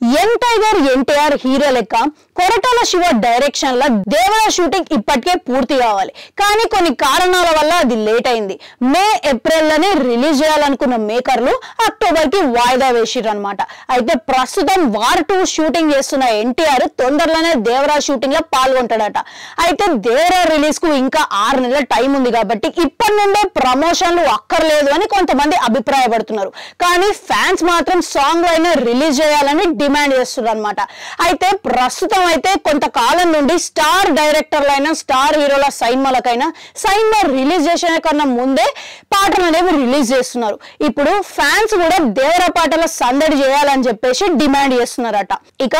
Young tiger NTR hero లెక్క Koratala Shiva direction లో దేవర shooting ఇప్పటికే పూర్తి కావాలి. కానీ కొన్ని కారణాల వల్ల అది లేట్ అయింది. మే ఏప్రిల్ లోనే రిలీజ్ చేయాలనుకున్న మేకర్లు అక్టోబర్ కి వాయిదా వేసిరన్నమాట. అయితే ప్రస్తుతం వార్ 2 షూటింగ్ చేస్తున్న ఎన్టీఆర్ తొందరలోనే దేవర షూటింగ్ లో పాల్గొంటాడట. అయితే దేవర రిలీజ్ కు ఇంకా 6 నెలల టైం ఉంది కాబట్టి ఇప్పటి నుండే ప్రమోషన్లు అక్కర్లేదు అని కొంతమంది అభిప్రాయపడుతున్నారు. కానీ ఫ్యాన్స్ మాత్రం సాంగ్ అయినా రిలీజ్ చేయాలని డిమాండ్ చేస్తున్నారు అన్నమాట. అయితే ప్రస్తుతం అయితే కొంతకాలం నుండి స్టార్ డైరెక్టర్లైన స్టార్ హీరోల సినిమాలకైనా సినిమా రిలీజ్ చేసే కన్నా ముందే పాటలు అనేవి రిలీజ్ చేస్తున్నారు. ఇప్పుడు ఫ్యాన్స్ కూడా దేవర పాటల సందడి చేయాలని చెప్పేసి డిమాండ్ చేస్తున్నారట. ఇక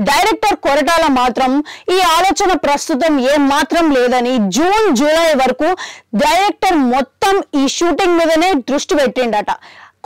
డైరెక్టర్ కొరటాల మాత్రం ఈ ఆలోచన ప్రస్తుతం ఏం మాత్రం లేదని జూన్ జూలై వరకు డైరెక్టర్ మొత్తం ఈ షూటింగ్ మీదనే దృష్టి పెట్టిండట.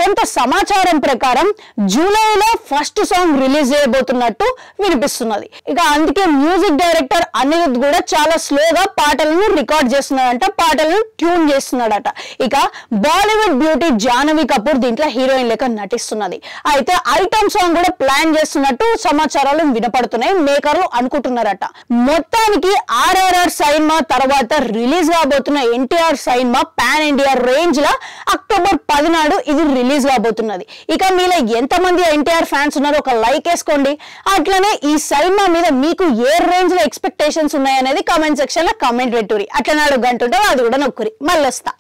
కొంత సమాచారం ప్రకారం జూలైలో ఫస్ట్ సాంగ్ రిలీజ్ చేయబోతున్నట్టు వినిపిస్తున్నది. ఇక అందుకే మ్యూజిక్ డైరెక్టర్ అనిరుద్ కూడా చాలా స్లోగా పాటలను రికార్డ్ చేస్తున్నాడంట, పాటలను ట్యూన్ చేస్తున్నాడట. ఇక బాలీవుడ్ బ్యూటీ జాహ్నవి కపూర్ దీంట్లో హీరోయిన్ లెక్క నటిస్తున్నది. అయితే ఐటమ్ సాంగ్ కూడా ప్లాన్ చేస్తున్నట్టు సమాచారాలు వినపడుతున్నాయి, మేకర్లు అనుకుంటున్నారట. మొత్తానికి RRR సినిమా తర్వాత రిలీజ్ కాబోతున్న NTR cinema pan India range లా అక్టోబర్ 10 నాడు ఇది రిలీజ్ కాబోతున్నది. ఇక మీలో ఎంతమంది ఎన్టీఆర్ ఫ్యాన్స్ ఉన్నారో ఒక లైక్ వేసుకోండి. అట్లనే ఈ సినిమా మీద మీకు ఏ రేంజ్ లో ఎక్స్పెక్టేషన్స్ ఉన్నాయనేది కామెంట్ సెక్షన్ లో కామెంట్ పెట్టుర్రి. అట్లా 4 గంటలు అది కూడా నొక్కురి. మళ్ళీ వస్తా.